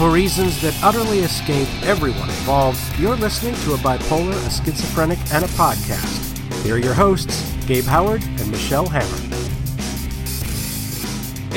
For reasons that utterly escape everyone involved, you're listening to A Bipolar, a Schizophrenic, and a Podcast. Here are your hosts, Gabe Howard and Michelle Hammer.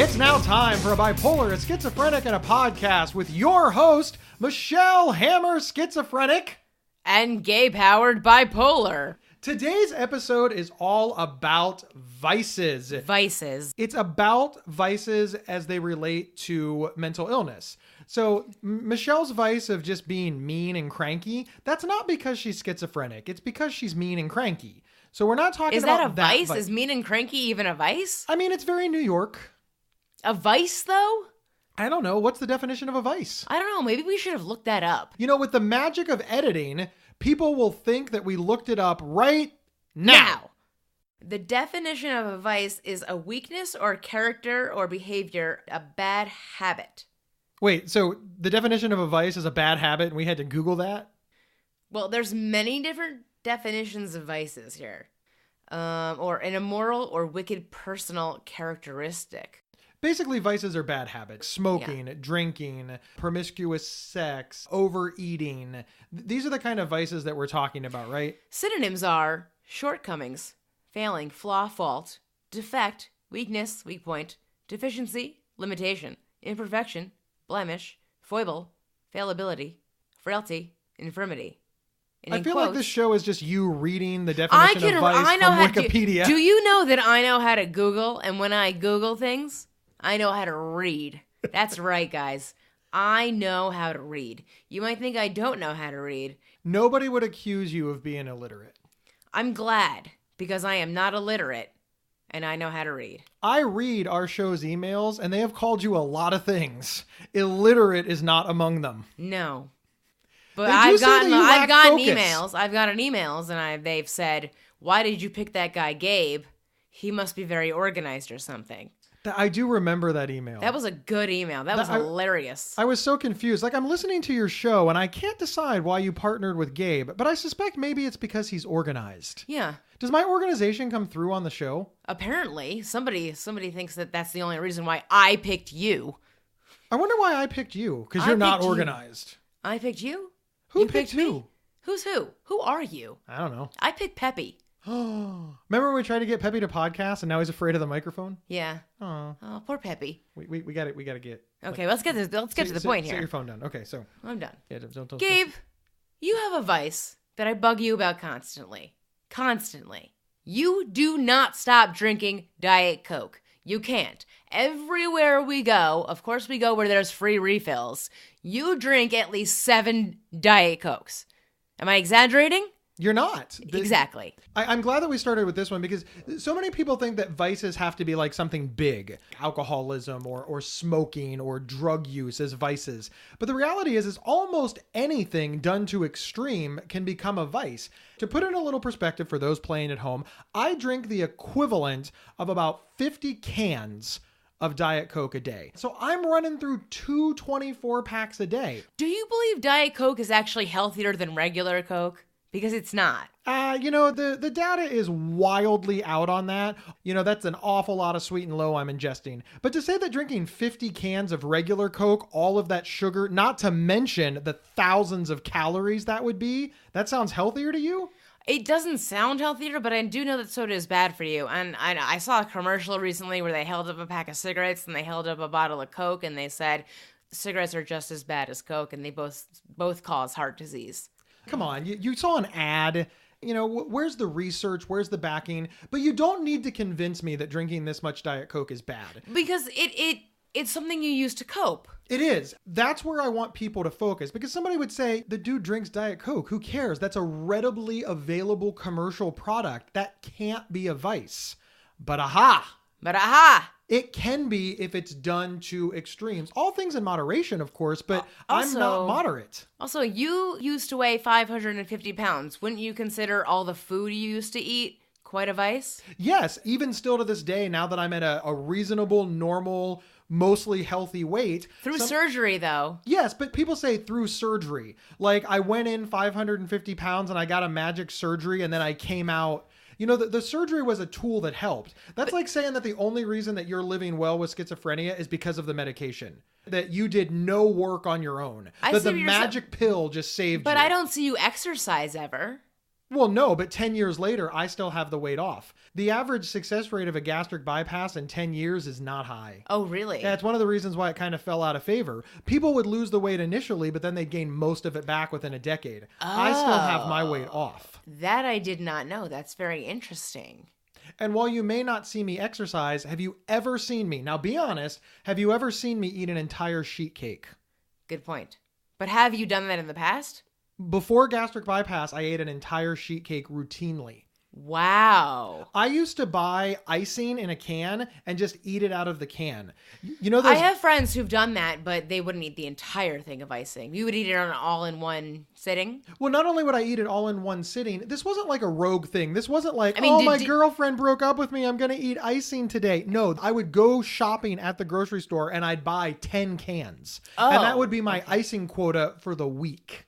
It's now time for A Bipolar, a Schizophrenic, and a Podcast with your host, Michelle Hammer, Schizophrenic. And Gabe Howard, Bipolar. Today's episode is all about vices. Vices. It's about vices as they relate to mental illness. So Michelle's vice of just being mean and cranky, that's not because she's schizophrenic. It's because she's mean and cranky. So we're not talking about that. Is that a vice? Is mean and cranky even a vice? I mean, it's very New York. A vice, though? I don't know. What's the definition of a vice? I don't know. Maybe we should have looked that up. You know, with the magic of editing, people will think that we looked it up right now. The definition of a vice is a weakness or character or behavior, a bad habit. Wait, so the definition of a vice is a bad habit and we had to Google that? Well, there's many different definitions of vices here. Or an immoral or wicked personal characteristic. Basically, vices are bad habits. Smoking, drinking, promiscuous sex, overeating. These are the kind of vices that we're talking about, right? Synonyms are shortcomings, failing, flaw, fault, defect, weakness, weak point, deficiency, limitation, imperfection, blemish, foible, fallibility, frailty, infirmity. And I feel quotes, like this show is just you reading the definition of vice from Wikipedia. Do you know that I know how to Google? And when I Google things, I know how to read. That's right, guys. I know how to read. You might think I don't know how to read. Nobody would accuse you of being illiterate. I'm glad, because I am not illiterate, and I know how to read. I read our show's emails, and they have called you a lot of things. Illiterate is not among them. No. But They do I've say that gotten you lack emails. focus. I've gotten emails, and they've said, "Why did you pick that guy, Gabe? He must be very organized or something." I do remember that email. That was a good email. That was hilarious. I was so confused. Like, I'm listening to your show, and I can't decide why you partnered with Gabe, but I suspect maybe it's because he's organized. Yeah. Does my organization come through on the show? Apparently, somebody thinks that that's the only reason why I picked you. I wonder why I picked you, because you're not organized. I picked you? Who You picked who? me? Who's who? Who are you? I don't know. I picked Peppy. Remember when we tried to get Peppy to podcast, and now he's afraid of the microphone? Yeah. Oh, Poor Peppy. we got to get. Okay, let's get to the point here. Set your phone down. Okay, so I'm done. yeah, don't Gabe, you have a vice that I bug you about constantly. Constantly. You do not stop drinking Diet Coke. You can't. Everywhere we go, of course we go where there's free refills, you drink at least 7 Diet Cokes. Am I exaggerating? You're not. Exactly. I'm glad that we started with this one because so many people think that vices have to be like something big, alcoholism or smoking or drug use as vices. But the reality is almost anything done to extreme can become a vice. To put it in a little perspective for those playing at home, I drink the equivalent of about 50 cans of Diet Coke a day. So I'm running through 2 24 packs a day. Do you believe Diet Coke is actually healthier than regular Coke? Because it's not. The data is wildly out on that. That's an awful lot of sweet and low I'm ingesting. But to say that drinking 50 cans of regular Coke, all of that sugar, not to mention the thousands of calories that would be, that sounds healthier to you? It doesn't sound healthier, but I do know that soda is bad for you. And I saw a commercial recently where they held up a pack of cigarettes and they held up a bottle of Coke and they said cigarettes are just as bad as Coke and they both cause heart disease. Come on, you saw an ad. Where's the research? Where's the backing? But you don't need to convince me that drinking this much Diet Coke is bad. Because it's something you use to cope. It is. That's where I want people to focus. Because somebody would say, the dude drinks Diet Coke. Who cares? That's a readily available commercial product. That can't be a vice. But aha! It can be if it's done to extremes. All things in moderation, of course, but I'm not moderate. Also, you used to weigh 550 pounds. Wouldn't you consider all the food you used to eat quite a vice? Yes, even still to this day, now that I'm at a reasonable, normal, mostly healthy weight. Through surgery, though. Yes, but people say through surgery. Like, I went in 550 pounds and I got a magic surgery and then I came out. The surgery was a tool that helped. That's like saying that the only reason that you're living well with schizophrenia is because of the medication. that you did no work on your own. I That see the what you're magic pill just saved you. But I don't see you exercise ever. Well, no, but 10 years later, I still have the weight off. The average success rate of a gastric bypass in 10 years is not high. Oh, really? Yeah, it's one of the reasons why it kind of fell out of favor. People would lose the weight initially, but then they'd gain most of it back within a decade. I still have my weight off. That I did not know. That's very interesting. And while you may not see me exercise, have you ever seen me? Now, be honest. Have you ever seen me eat an entire sheet cake? Good point. But have you done that in the past? Before gastric bypass, I ate an entire sheet cake routinely. Wow. I used to buy icing in a can and just eat it out of the can. I have friends who've done that, but they wouldn't eat the entire thing of icing. You would eat it on all in one sitting? Well, not only would I eat it all in one sitting, this wasn't like a rogue thing. This wasn't like, my girlfriend broke up with me, I'm going to eat icing today. No, I would go shopping at the grocery store and I'd buy 10 cans. And that would be my icing quota for the week.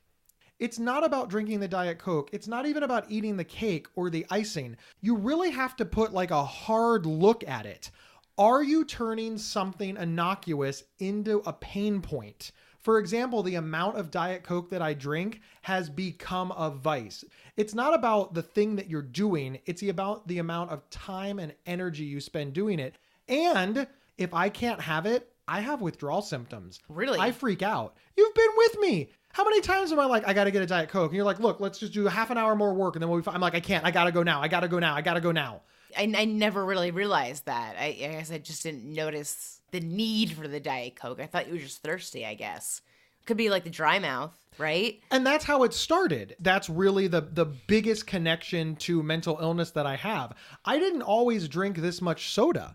It's not about drinking the Diet Coke. It's not even about eating the cake or the icing. You really have to put like a hard look at it. Are you turning something innocuous into a pain point? For example, the amount of Diet Coke that I drink has become a vice. It's not about the thing that you're doing. It's about the amount of time and energy you spend doing it. And if I can't have it, I have withdrawal symptoms. Really? I freak out. You've been with me. How many times am I like, I got to get a Diet Coke? And you're like, look, let's just do a half an hour more work. And then I'm like, I can't. I got to go now. I got to go now. I got to go now. I never really realized that. I guess I just didn't notice the need for the Diet Coke. I thought you were just thirsty, I guess. Could be like the dry mouth, right? And that's how it started. That's really the biggest connection to mental illness that I have. I didn't always drink this much soda.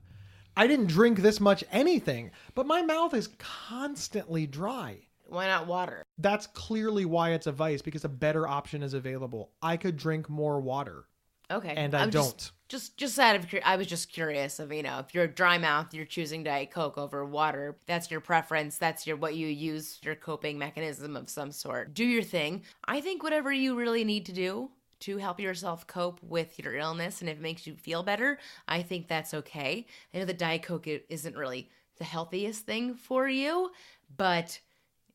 I didn't drink this much anything. But my mouth is constantly dry. Why not water? That's clearly why it's a vice, because a better option is available. I could drink more water. Okay. And I don't. Just out of I was just curious of, if you're a dry mouth, you're choosing Diet Coke over water. That's your preference. That's what you use, your coping mechanism of some sort. Do your thing. I think whatever you really need to do to help yourself cope with your illness, and if it makes you feel better, I think that's okay. I know that Diet Coke isn't really the healthiest thing for you, but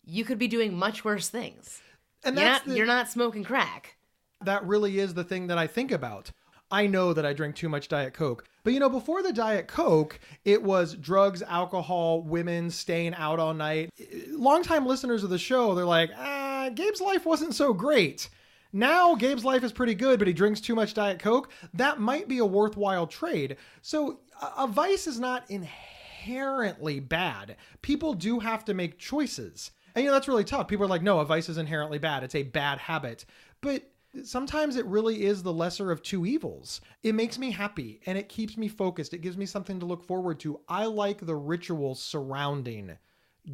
you could be doing much worse things. And you're not smoking crack. That really is the thing that I think about. I know that I drink too much Diet Coke. But before the Diet Coke, it was drugs, alcohol, women, staying out all night. Longtime listeners of the show, they're like, Gabe's life wasn't so great. Now Gabe's life is pretty good, but he drinks too much Diet Coke. That might be a worthwhile trade. So a vice is not inherently bad. People do have to make choices. And that's really tough. People are like, no, a vice is inherently bad. It's a bad habit. But sometimes it really is the lesser of two evils. It makes me happy and it keeps me focused. It gives me something to look forward to. I like the rituals surrounding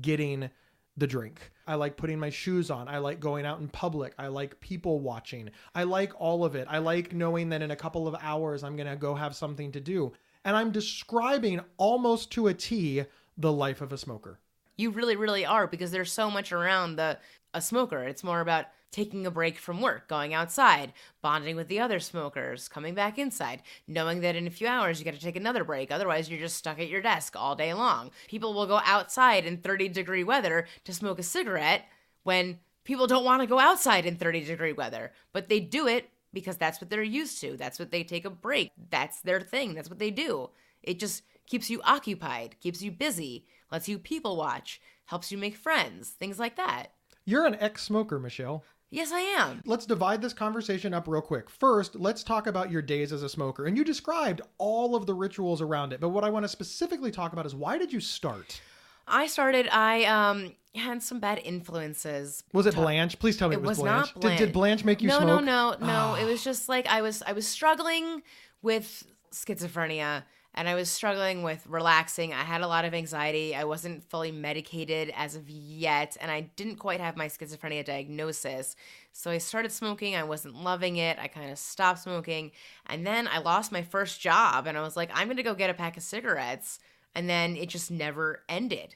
getting the drink. I like putting my shoes on. I like going out in public. I like people watching. I like all of it. I like knowing that in a couple of hours, I'm going to go have something to do. And I'm describing almost to a T the life of a smoker. You really, really are, because there's so much around a smoker. It's more about taking a break from work, going outside, bonding with the other smokers, coming back inside, knowing that in a few hours you got to take another break. Otherwise, you're just stuck at your desk all day long. People will go outside in 30-degree weather to smoke a cigarette when people don't want to go outside in 30-degree weather. But they do it because that's what they're used to. That's what they take a break. That's their thing. That's what they do. It just keeps you occupied, keeps you busy, lets you people watch, helps you make friends, things like that. You're an ex-smoker, Michelle. Yes, I am. Let's divide this conversation up real quick. First, let's talk about your days as a smoker. And you described all of the rituals around it. But what I want to specifically talk about is, why did you start? I had some bad influences. Was it Blanche? Please tell me it was Blanche. Not Blanche. Did Blanche make you smoke? No. It was just like I was struggling with schizophrenia. And I was struggling with relaxing. I had a lot of anxiety. I wasn't fully medicated as of yet. And I didn't quite have my schizophrenia diagnosis. So I started smoking. I wasn't loving it. I kind of stopped smoking. And then I lost my first job. And I was like, I'm going to go get a pack of cigarettes. And then it just never ended.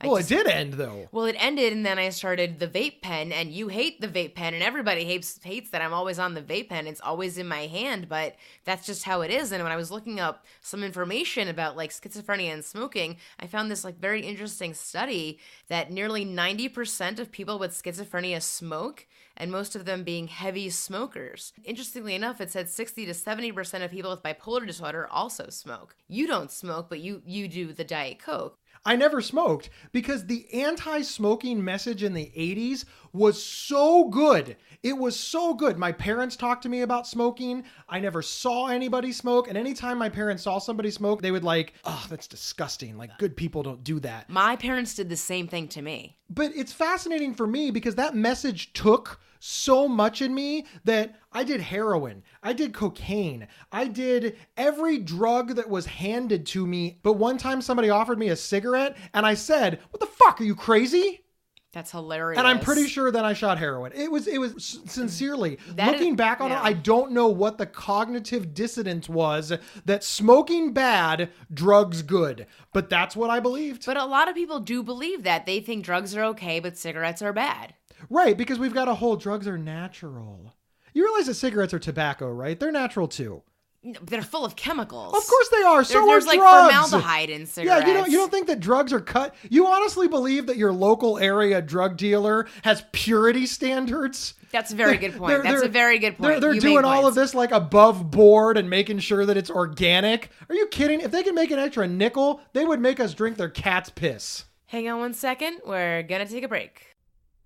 Well, it did end, though. Well, it ended, and then I started the vape pen, and you hate the vape pen, and everybody hates that I'm always on the vape pen. It's always in my hand, but that's just how it is. And when I was looking up some information about like schizophrenia and smoking, I found this like very interesting study that nearly 90% of people with schizophrenia smoke, and most of them being heavy smokers. Interestingly enough, it said 60 to 70% of people with bipolar disorder also smoke. You don't smoke, but you do the Diet Coke. I never smoked because the anti-smoking message in the 80s was so good. It was so good. My parents talked to me about smoking. I never saw anybody smoke. And anytime my parents saw somebody smoke, they would like, oh, that's disgusting. Like, good people don't do that. My parents did the same thing to me. But it's fascinating for me because that message took so much in me that I did heroin, I did cocaine, I did every drug that was handed to me. But one time somebody offered me a cigarette and I said, what the fuck, are you crazy? That's hilarious. And I'm pretty sure that I shot heroin. It was sincerely, looking back on it, I don't know what the cognitive dissonance was that smoking bad, drugs good. But that's what I believed. But a lot of people do believe that. They think drugs are okay, but cigarettes are bad. Right, because we've got a whole drugs are natural. You realize that cigarettes are tobacco, right? They're natural too. They're full of chemicals. Of course they are. So there's are like drugs. formaldehyde in cigarettes. Yeah, you don't think that drugs are cut? You honestly believe that your local area drug dealer has purity standards? That's a very good point. That's a very good point. They're doing all of this like above board and making sure that it's organic. Are you kidding? If they could make an extra nickel, they would make us drink their cat's piss. Hang on one second. We're gonna take a break.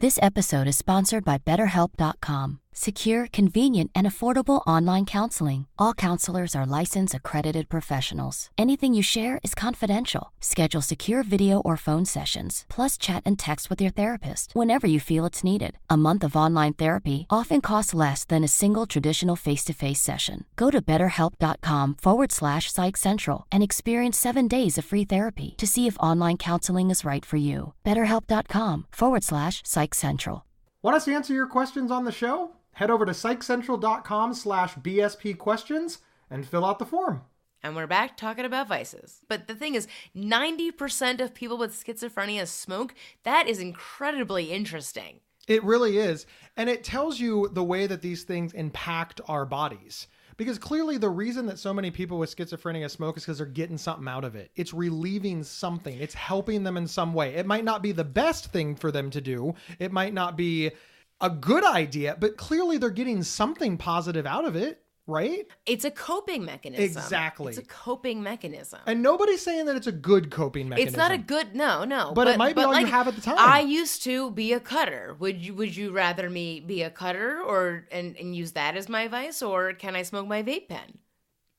This episode is sponsored by BetterHelp.com. Secure, convenient, and affordable online counseling. All counselors are licensed, accredited professionals. Anything you share is confidential. Schedule secure video or phone sessions, plus chat and text with your therapist whenever you feel it's needed. A month of online therapy often costs less than a single traditional face-to-face session. Go to BetterHelp.com/Psych Central and experience 7 days of free therapy to see if online counseling is right for you. BetterHelp.com/Psych Central. Want us to answer your questions on the show? Head over to psychcentral.com/BSP questions and fill out the form. And we're back talking about vices. But the thing is, 90% of people with schizophrenia smoke. That is incredibly interesting. It really is. And it tells you the way that these things impact our bodies. Because clearly the reason that so many people with schizophrenia smoke is because they're getting something out of it. It's relieving something. It's helping them in some way. It might not be the best thing for them to do. It might not be a good idea, but clearly they're getting something positive out of it, right? It's a coping mechanism. Exactly. It's a coping mechanism. And nobody's saying that it's a good coping mechanism. It's not a good, no. But it might be all you have at the time. I used to be a cutter. Would you rather me be a cutter and use that as my vice, or can I smoke my vape pen?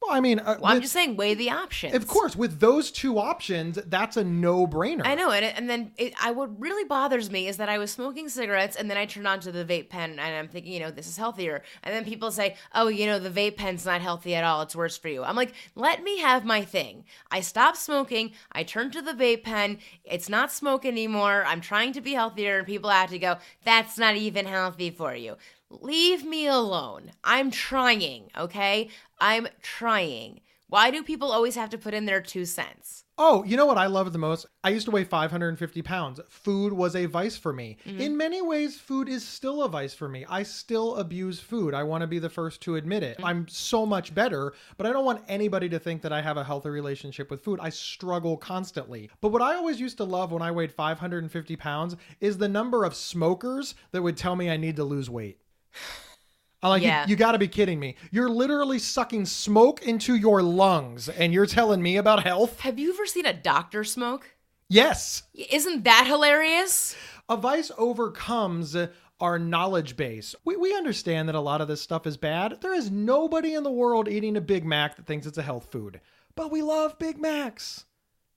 Well, I mean, I'm just saying, weigh the options. Of course, with those two options, that's a no-brainer. I know, and then what really bothers me is that I was smoking cigarettes, and then I turned on to the vape pen, and I'm thinking, this is healthier. And then people say, oh, the vape pen's not healthy at all. It's worse for you. I'm like, let me have my thing. I stopped smoking. I turned to the vape pen. It's not smoke anymore. I'm trying to be healthier, and people have to go, that's not even healthy for you. Leave me alone. I'm trying, okay? I'm trying. Why do people always have to put in their 2 cents? Oh, you know what I loved the most? I used to weigh 550 pounds. Food was a vice for me. Mm-hmm. In many ways, food is still a vice for me. I still abuse food. I want to be the first to admit it. Mm-hmm. I'm so much better, but I don't want anybody to think that I have a healthy relationship with food. I struggle constantly. But what I always used to love when I weighed 550 pounds is the number of smokers that would tell me I need to lose weight. I'm like, yeah. You got to be kidding me. You're literally sucking smoke into your lungs and you're telling me about health? Have you ever seen a doctor smoke? Yes. Isn't that hilarious? A vice overcomes our knowledge base. We understand that a lot of this stuff is bad. There is nobody in the world eating a Big Mac that thinks it's a health food. But we love Big Macs.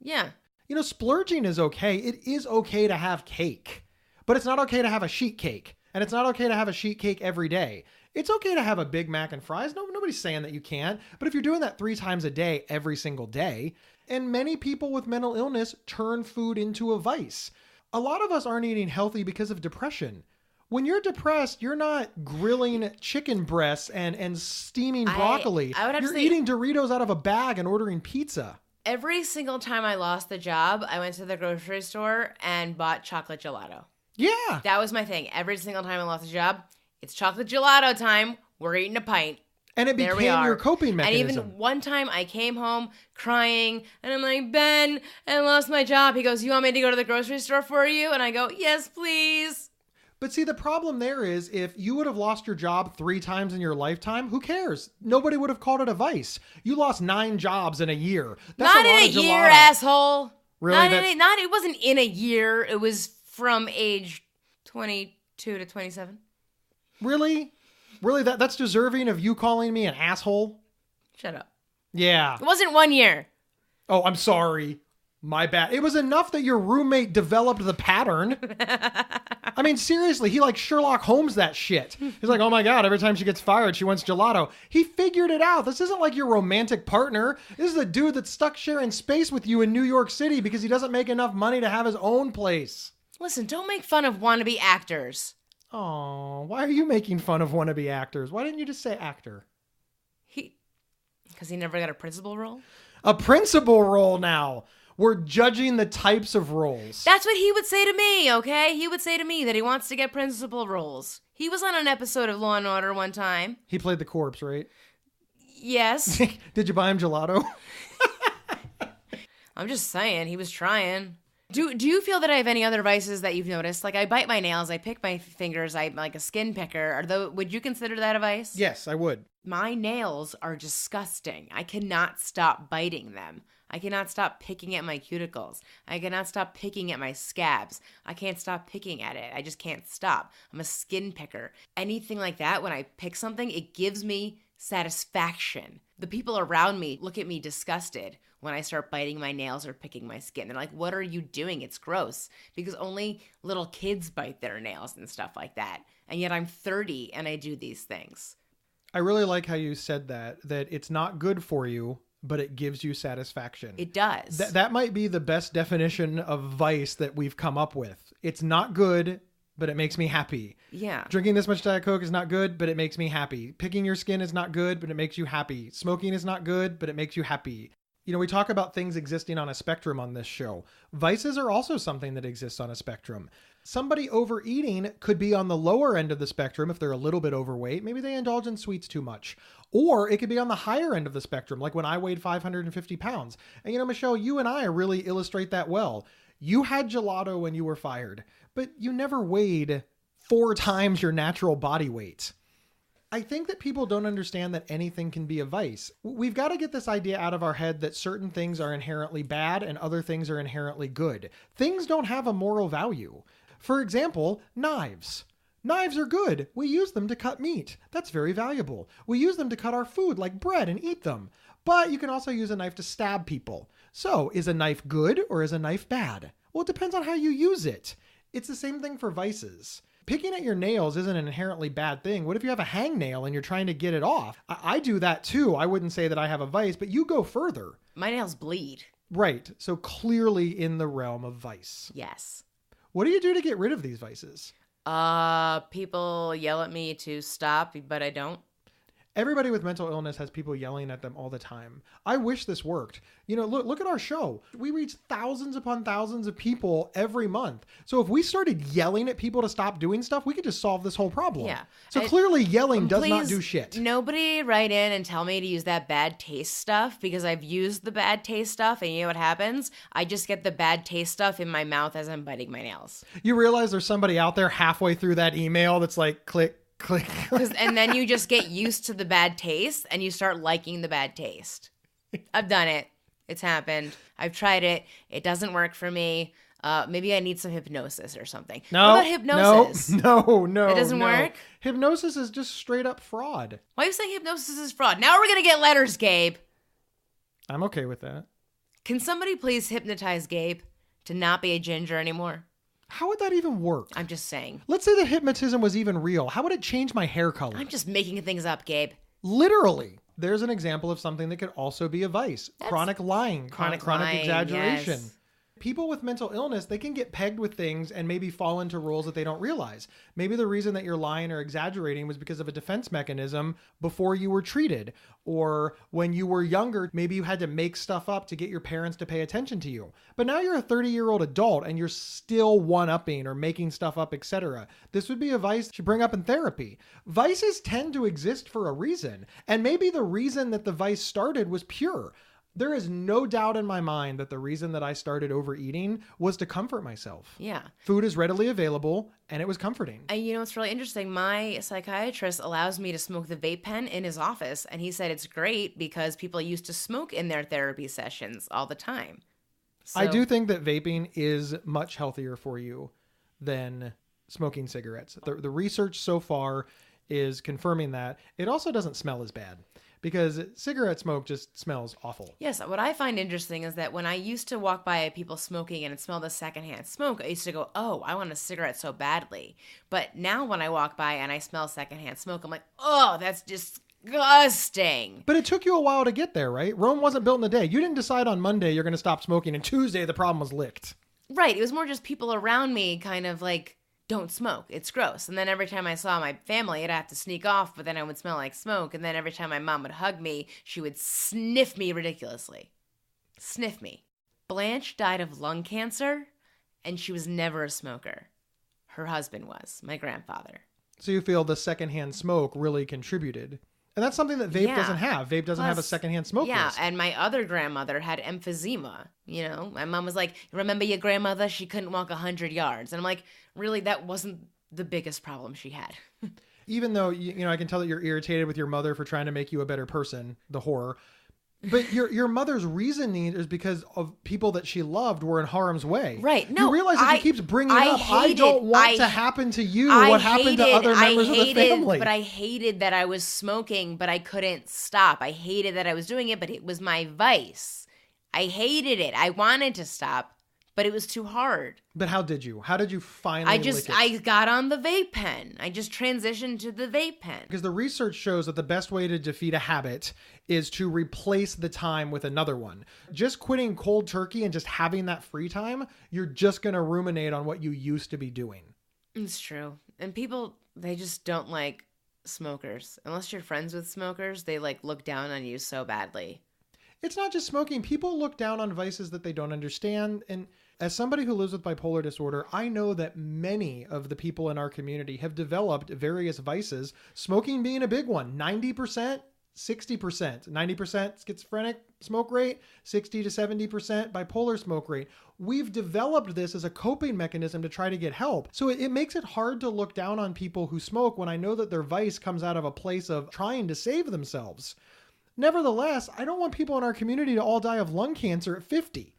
Yeah. Splurging is okay. It is okay to have cake. But it's not okay to have a sheet cake. And it's not okay to have a sheet cake every day. It's okay to have a Big Mac and fries. Nobody's saying that you can't. But if you're doing that 3 times a day, every single day, and many people with mental illness turn food into a vice. A lot of us aren't eating healthy because of depression. When you're depressed, you're not grilling chicken breasts and steaming broccoli. I would have you're to say, eating Doritos out of a bag and ordering pizza. Every single time I lost the job, I went to the grocery store and bought chocolate gelato. Yeah. That was my thing. Every single time I lost a job, it's chocolate gelato time. We're eating a pint. And it became your coping mechanism. And even one time I came home crying and I'm like, Ben, I lost my job. He goes, you want me to go to the grocery store for you? And I go, yes, please. But see, the problem there is if you would have lost your job 3 times in your lifetime, who cares? Nobody would have called it a vice. You lost 9 jobs in a year. That's Not a lot in a of year, gelato. asshole. Really? It wasn't in a year. It was from age 22 to 27. Really? Really? That's deserving of you calling me an asshole? Shut up. Yeah. It wasn't 1 year. Oh, I'm sorry. My bad. It was enough that your roommate developed the pattern. I mean, seriously, he like Sherlock Holmes that shit. He's like, oh my God, every time she gets fired, she wants gelato. He figured it out. This isn't like your romantic partner. This is the dude that's stuck sharing space with you in New York City because he doesn't make enough money to have his own place. Listen, don't make fun of wannabe actors. Oh, why are you making fun of wannabe actors? Why didn't you just say actor? Because he never got a principal role? A principal role now. We're judging the types of roles. That's what he would say to me, okay? He would say to me that he wants to get principal roles. He was on an episode of Law & Order one time. He played the corpse, right? Yes. Did you buy him gelato? I'm just saying, he was trying. Do you feel that I have any other vices that you've noticed? Like I bite my nails, I pick my fingers, I'm like a skin picker. Would you consider that a vice? Yes, I would. My nails are disgusting. I cannot stop biting them. I cannot stop picking at my cuticles. I cannot stop picking at my scabs. I can't stop picking at it. I just can't stop. I'm a skin picker. Anything like that, when I pick something, it gives me satisfaction. The people around me look at me disgusted when I start biting my nails or picking my skin. They're like, what are you doing? It's gross. Because only little kids bite their nails and stuff like that. And yet I'm 30 and I do these things. I really like how you said that it's not good for you, but it gives you satisfaction. It does. That might be the best definition of vice that we've come up with. It's not good, but it makes me happy. Yeah. Drinking this much Diet Coke is not good, but it makes me happy. Picking your skin is not good, but it makes you happy. Smoking is not good, but it makes you happy. You know, we talk about things existing on a spectrum on this show. Vices are also something that exists on a spectrum. Somebody overeating could be on the lower end of the spectrum if they're a little bit overweight. Maybe they indulge in sweets too much. Or it could be on the higher end of the spectrum, like when I weighed 550 pounds. And you know, Michelle, you and I really illustrate that well. You had gelato when you were fired, but you never weighed 4 times your natural body weight. I think that people don't understand that anything can be a vice. We've got to get this idea out of our head that certain things are inherently bad and other things are inherently good. Things don't have a moral value. For example, knives. Knives are good. We use them to cut meat. That's very valuable. We use them to cut our food like bread and eat them. But you can also use a knife to stab people. So is a knife good or is a knife bad? Well, it depends on how you use it. It's the same thing for vices. Picking at your nails isn't an inherently bad thing. What if you have a hangnail and you're trying to get it off? I do that too. I wouldn't say that I have a vice, but you go further. My nails bleed. Right. So clearly in the realm of vice. Yes. What do you do to get rid of these vices? People yell at me to stop, but I don't. Everybody with mental illness has people yelling at them all the time. I wish this worked. You know, look at our show. We reach thousands upon thousands of people every month. So if we started yelling at people to stop doing stuff, we could just solve this whole problem. Yeah. So clearly yelling does not Please, do shit. Nobody write in and tell me to use that bad taste stuff because I've used the bad taste stuff and you know what happens? I just get the bad taste stuff in my mouth as I'm biting my nails. You realize there's somebody out there halfway through that email that's like, click, click. And then you just get used to the bad taste and you start liking the bad taste. I've done it. It's happened. I've tried it. It doesn't work for me. Maybe I need some hypnosis or something. No. What about hypnosis? No. It doesn't work? Hypnosis is just straight up fraud. Why are you saying hypnosis is fraud? Now we're going to get letters, Gabe. I'm okay with that. Can somebody please hypnotize Gabe to not be a ginger anymore? How would that even work? I'm just saying. Let's say the hypnotism was even real. How would it change my hair color? I'm just making things up, Gabe. Literally. There's an example of something that could also be a vice. Chronic lying. Chronic lying, exaggeration. yes. People with mental illness, they can get pegged with things and maybe fall into roles that they don't realize. Maybe the reason that you're lying or exaggerating was because of a defense mechanism before you were treated. Or when you were younger, maybe you had to make stuff up to get your parents to pay attention to you. But now you're a 30-year-old adult and you're still one-upping or making stuff up, etc. This would be a vice you should bring up in therapy. Vices tend to exist for a reason. And maybe the reason that the vice started was pure. There is no doubt in my mind that the reason that I started overeating was to comfort myself. Yeah. Food is readily available, and it was comforting. And you know what's really interesting? My psychiatrist allows me to smoke the vape pen in his office, and he said it's great because people used to smoke in their therapy sessions all the time. So, I do think that vaping is much healthier for you than smoking cigarettes. The research so far is confirming that. It also doesn't smell as bad, because cigarette smoke just smells awful. Yes, what I find interesting is that when I used to walk by people smoking and it smelled of secondhand smoke, I used to go, oh, I want a cigarette so badly. But now when I walk by and I smell secondhand smoke, I'm like, oh, that's disgusting. But it took you a while to get there, right? Rome wasn't built in a day. You didn't decide on Monday you're going to stop smoking, and Tuesday the problem was licked. Right, it was more just people around me kind of like, don't smoke, it's gross. And then every time I saw my family, I'd have to sneak off, but then I would smell like smoke. And then every time my mom would hug me, she would sniff me ridiculously. Sniff me. Blanche died of lung cancer, and she was never a smoker. Her husband was, my grandfather. So you feel the secondhand smoke really contributed. And that's something that vape doesn't have. Vape doesn't have a secondhand smoke list. And my other grandmother had emphysema. You know, my mom was like, remember your grandmother? She couldn't walk 100 yards. And I'm like, really, that wasn't the biggest problem she had. Even though, you know, I can tell that you're irritated with your mother for trying to make you a better person, the horror. But your mother's reasoning is because of people that she loved were in harm's way. Right. No, you realize that she keeps bringing up, I don't want to happen to you what happened to other members of the family. But I hated that I was smoking, but I couldn't stop. I hated that I was doing it, but it was my vice. I hated it. I wanted to stop, but it was too hard. But how did you? How did you finally lick it? I got on the vape pen. I just transitioned to the vape pen. Because the research shows that the best way to defeat a habit is to replace the time with another one. Just quitting cold turkey and just having that free time, you're just going to ruminate on what you used to be doing. It's true. And people, they just don't like smokers. Unless you're friends with smokers, they like look down on you so badly. It's not just smoking. People look down on vices that they don't understand. And as somebody who lives with bipolar disorder, I know that many of the people in our community have developed various vices, smoking being a big one. 90%, 60%. 90% schizophrenic smoke rate, 60 to 70% bipolar smoke rate. We've developed this as a coping mechanism to try to get help. So it makes it hard to look down on people who smoke when I know that their vice comes out of a place of trying to save themselves. Nevertheless, I don't want people in our community to all die of lung cancer at 50.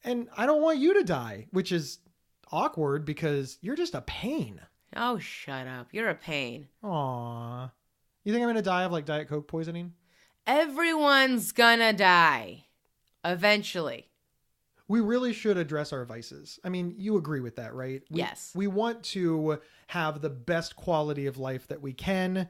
And I don't want you to die, which is awkward because you're just a pain. Oh, shut up. You're a pain. Aw. You think I'm going to die of like Diet Coke poisoning? Everyone's gonna die. Eventually. We really should address our vices. I mean, you agree with that, right? Yes. We want to have the best quality of life that we can.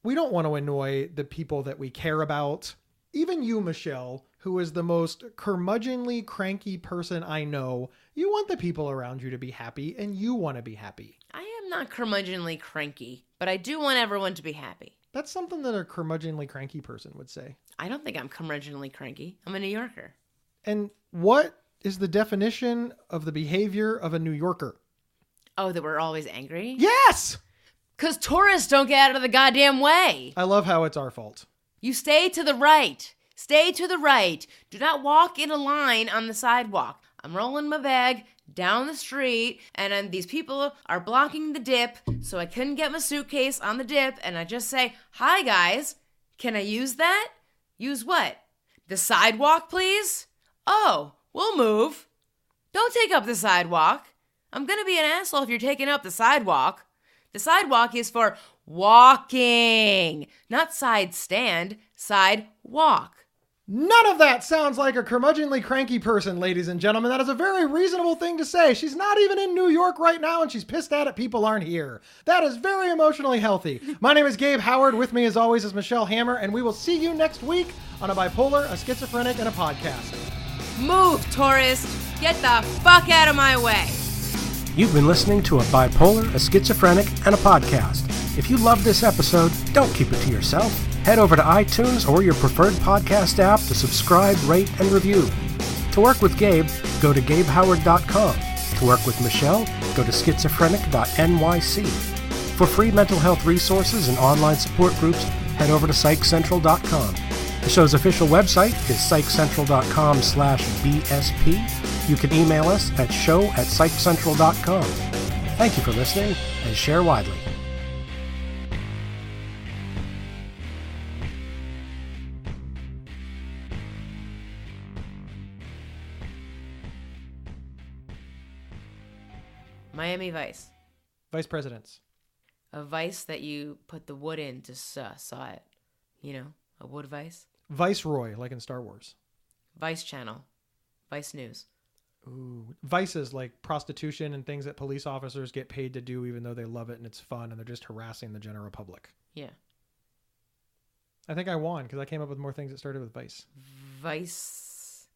We don't want to annoy the people that we care about. Even you, Michelle, who is the most curmudgeonly, cranky person I know, you want the people around you to be happy, and you want to be happy. I am not curmudgeonly cranky, but I do want everyone to be happy. That's something that a curmudgeonly, cranky person would say. I don't think I'm curmudgeonly cranky. I'm a New Yorker. And what is the definition of the behavior of a New Yorker? Oh, that we're always angry? Yes! Because tourists don't get out of the goddamn way. I love how it's our fault. You stay to the right. Stay to the right. Do not walk in a line on the sidewalk. I'm rolling my bag down the street, and then these people are blocking the dip, so I couldn't get my suitcase on the dip, and I just say, hi, guys. Can I use that? Use what? The sidewalk, please? Oh, we'll move. Don't take up the sidewalk. I'm going to be an asshole if you're taking up the sidewalk. The sidewalk is for walking, not side stand, sidewalk. None of that sounds like a curmudgeonly cranky person, ladies and gentlemen. That is a very reasonable thing to say. She's not even in New York right now, and she's pissed at it people aren't here. That is very emotionally healthy. My name is Gabe Howard. With me, as always, is Michelle Hammer, and we will see you next week on A Bipolar, a Schizophrenic, and a Podcast. Move, tourist! Get the fuck out of my way! You've been listening to a bipolar, a schizophrenic, and a podcast. If you love this episode, don't keep it to yourself. Head over to iTunes or your preferred podcast app to subscribe, rate, and review. To work with Gabe, go to gabehoward.com. To work with Michelle, go to schizophrenic.nyc. For free mental health resources and online support groups, head over to psychcentral.com. The show's official website is psychcentral.com/BSP. You can email us at show@psychcentral.com. Thank you for listening, and share widely. Miami Vice. Vice presidents. A vice that you put the wood in to saw it. You know, a wood vice. Viceroy, like in Star Wars. Vice Channel. Vice News. Ooh, vices like prostitution and things that police officers get paid to do even though they love it and it's fun and they're just harassing the general public. Yeah. I think I won because I came up with more things that started with vice. Vice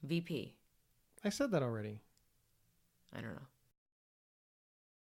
VP. I said that already. I don't know.